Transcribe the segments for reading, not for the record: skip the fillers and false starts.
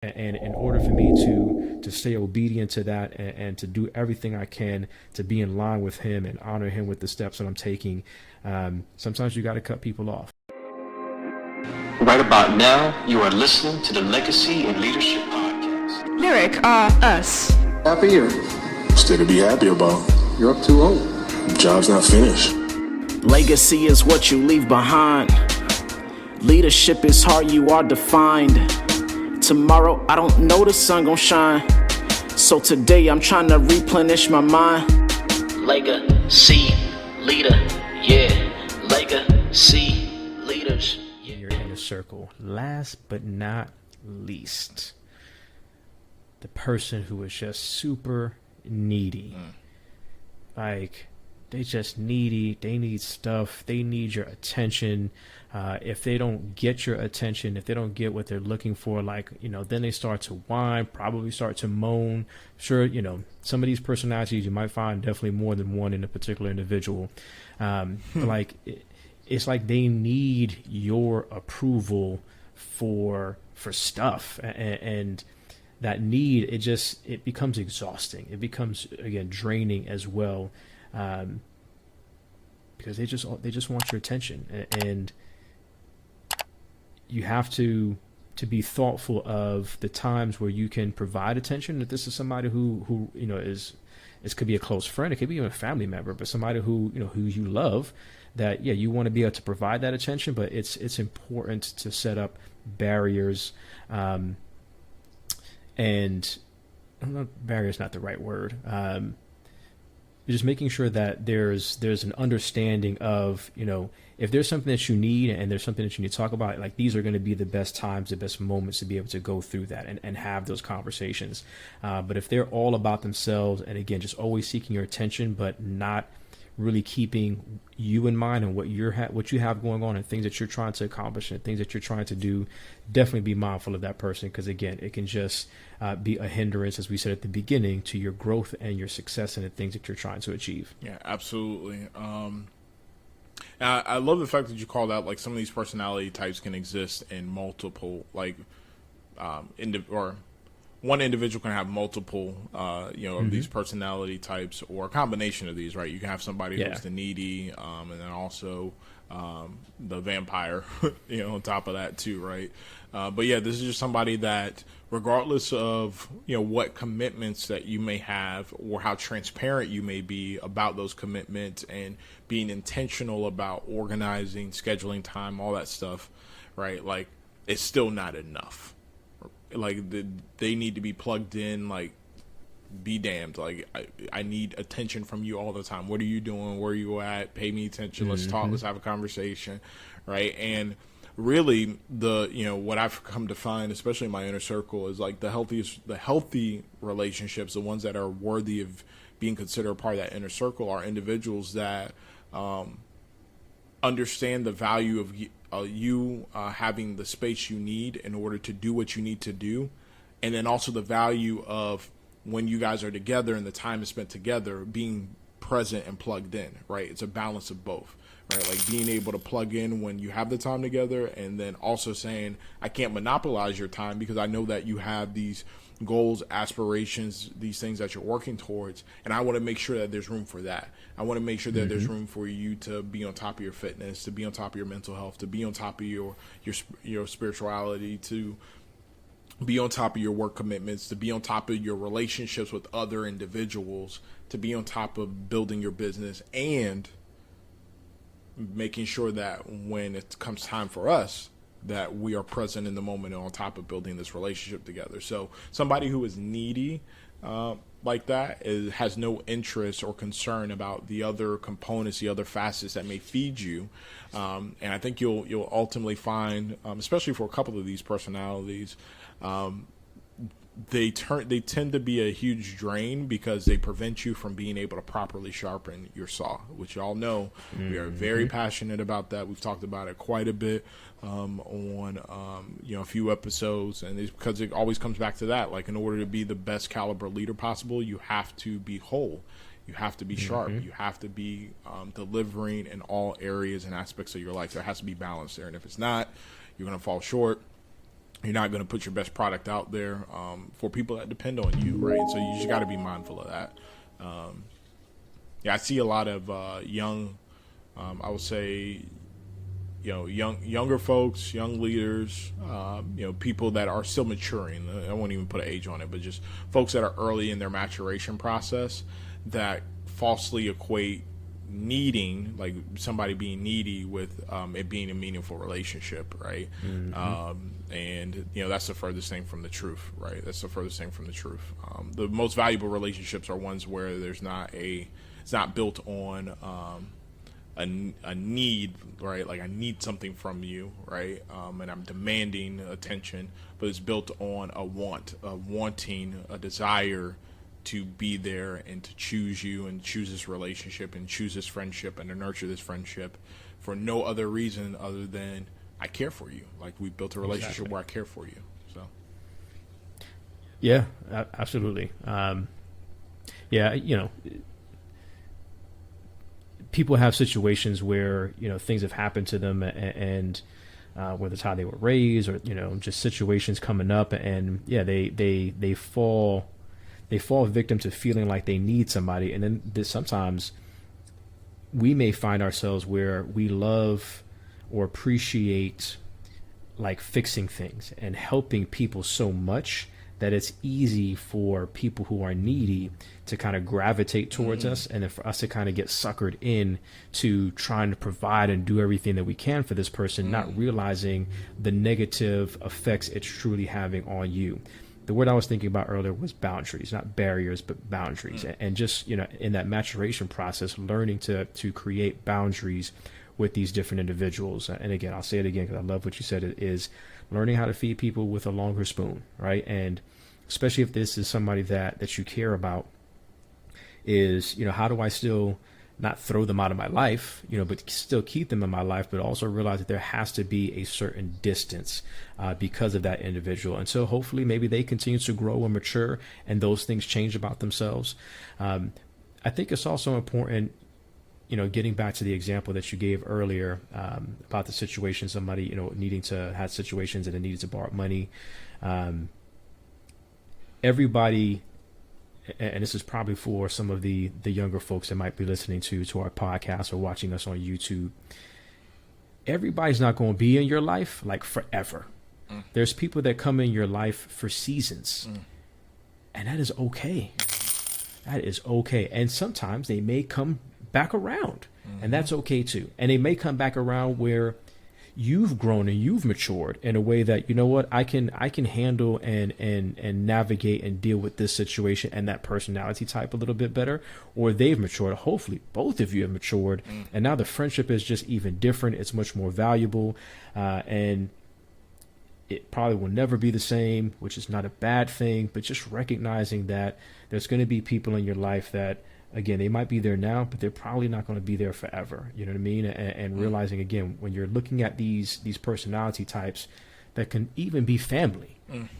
And in order for me to stay obedient to that, and to do everything I can to be in line with him and honor him with the steps that I'm taking, sometimes you got to cut people off. Right about now, you are listening to the Legacy and Leadership Podcast. Lyric are us. Happier. Still to be happy about. You're up too old. Job's not finished. Legacy is what you leave behind. Leadership is how you are defined. Tomorrow, I don't know the sun gon' shine. So today, I'm trying to replenish my mind. Legacy, leader, yeah. Legacy, leaders. In your inner circle. Last but not least, the person who is just super needy. Like, they just needy. They need stuff. They need your attention. If they don't get your attention, if they don't get what they're looking for, like, then they start to whine, probably start to moan. Sure, some of these personalities you might find definitely more than one in a particular individual. Like, it's like they need your approval for stuff, and that need, it becomes exhausting. It becomes, again, draining as well, because they just want your attention, and you have to be thoughtful of the times where you can provide attention. If this is somebody who is, it could be a close friend, it could be even a family member, but somebody who you love, that you want to be able to provide that attention, but it's important to set up barriers, and I don't know, barriers not the right word. Just making sure that there's an understanding of, if there's something that you need and there's something that you need to talk about, like, these are going to be the best times, the best moments to be able to go through that and have those conversations. But if they're all about themselves, and again, just always seeking your attention, but not really keeping you in mind and what you have going on and things that you're trying to accomplish and things that you're trying to do, definitely be mindful of that person, because again, it can just be a hindrance, as we said at the beginning, to your growth and your success and the things that you're trying to achieve. Yeah, absolutely. I love the fact that you called out, like, some of these personality types can exist in multiple, like, or one individual can have multiple, of these personality types, or a combination of these, right? You can have somebody who's the needy, and then also the vampire, on top of that too, right? But yeah, this is just somebody that, regardless of, what commitments that you may have or how transparent you may be about those commitments and being intentional about organizing, scheduling time, all that stuff, right? Like, it's still not enough. Like, they need to be plugged in, like, be damned. Like, I need attention from you all the time. What are you doing? Where are you at? Pay me attention. Let's talk. Let's have a conversation, right? And really, what I've come to find, especially in my inner circle, is like the healthy relationships, the ones that are worthy of being considered a part of that inner circle, are individuals that understand the value of you having the space you need in order to do what you need to do, and then also the value of, when you guys are together and the time is spent together, being present and plugged in, right? It's a balance of both, right? Like, being able to plug in when you have the time together, and then also saying, I can't monopolize your time because I know that you have these goals, aspirations, these things that you're working towards, and I want to make sure that there's room for that. I want to make sure that there's room for you to be on top of your fitness, to be on top of your mental health, to be on top of your spirituality, to be on top of your work commitments, to be on top of your relationships with other individuals, to be on top of building your business, and making sure that when it comes time for us, that we are present in the moment and on top of building this relationship together. So somebody who is needy like that has no interest or concern about the other components, the other facets that may feed you. And I think you'll ultimately find, especially for a couple of these personalities, they tend to be a huge drain because they prevent you from being able to properly sharpen your saw, which y'all know we are very passionate about that. We've talked about it quite a bit on a few episodes, and it's because it always comes back to that. Like, in order to be the best caliber leader possible, you have to be whole. You have to be sharp. You have to be delivering in all areas and aspects of your life. There has to be balance there, and if it's not, you're going to fall short. You're not going to put your best product out there for people that depend on you, right? So you just got to be mindful of that. I see a lot of young, I would say, younger folks, young leaders, people that are still maturing. I won't even put an age on it, but just folks that are early in their maturation process that falsely equate needing, like somebody being needy, with it being a meaningful relationship, right? And that's the furthest thing from the truth, right? That's the furthest thing from the truth. The most valuable relationships are ones where it's not built on a need, right? Like I need something from you, right? And I'm demanding attention, but it's built on a wanting, a desire to be there and to choose you and choose this relationship and choose this friendship and to nurture this friendship for no other reason other than I care for you. Like we built a relationship where I care for you. So. Yeah, absolutely. People have situations where, things have happened to them and whether it's how they were raised or, just situations coming up and they fall victim to feeling like they need somebody. And then sometimes we may find ourselves where we love or appreciate like fixing things and helping people so much that it's easy for people who are needy to kind of gravitate towards us, and then for us to kind of get suckered in to trying to provide and do everything that we can for this person, not realizing the negative effects it's truly having on you. The word I was thinking about earlier was boundaries, not barriers, but boundaries. And just, in that maturation process, learning to create boundaries with these different individuals. And again, I'll say it again because I love what you said. It is learning how to feed people with a longer spoon, right? And especially if this is somebody that you care about, is, how do I still not throw them out of my life, but still keep them in my life, but also realize that there has to be a certain distance because of that individual. And so hopefully maybe they continue to grow and mature and those things change about themselves. I think it's also important, getting back to the example that you gave earlier about the situation, somebody, needing to have situations and they needed to borrow money. Everybody, and this is probably for some of the younger folks that might be listening to our podcast or watching us on YouTube, everybody's not going to be in your life like forever. There's people that come in your life for seasons, and that is okay. That is okay. And sometimes they may come back around, and that's okay too. And they may come back around where you've grown and you've matured in a way that, I can handle and navigate and deal with this situation and that personality type a little bit better, or they've matured. Hopefully both of you have matured, and now the friendship is just even different. It's much more valuable, and it probably will never be the same, which is not a bad thing, but just recognizing that there's going to be people in your life that, again, they might be there now, but they're probably not going to be there forever. You know what I mean? And realizing, again, when you're looking at these personality types that can even be family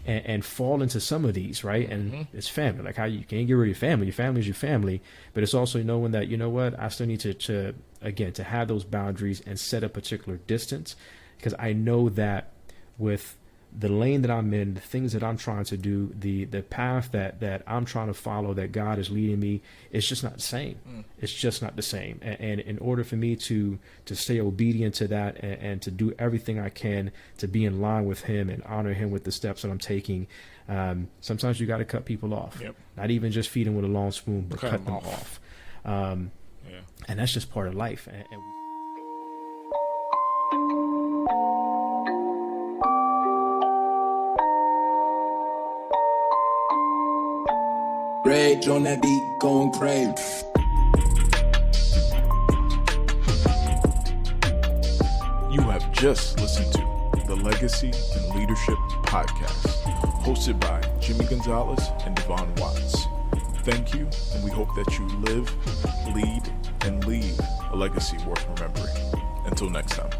and fall into some of these, right? And it's family. Like how you can't get rid of your family. Your family is your family. But it's also knowing that, I still need to have those boundaries and set a particular distance, because I know that with the lane that I'm in, the things that I'm trying to do, the path that I'm trying to follow, that God is leading me, it's just not the same. It's just not the same. And in order for me to stay obedient to that and to do everything I can to be in line with Him and honor Him with the steps that I'm taking, sometimes you got to cut people off. Yep. Not even just feed them with a long spoon, but cut them off. And that's just part of life. Rage on that beat, going crazy. You have just listened to the Legacy and Leadership Podcast, hosted by Jimmy Gonzalez and Devon Watts. Thank you, and we hope that you live, lead, and leave a legacy worth remembering. Until next time.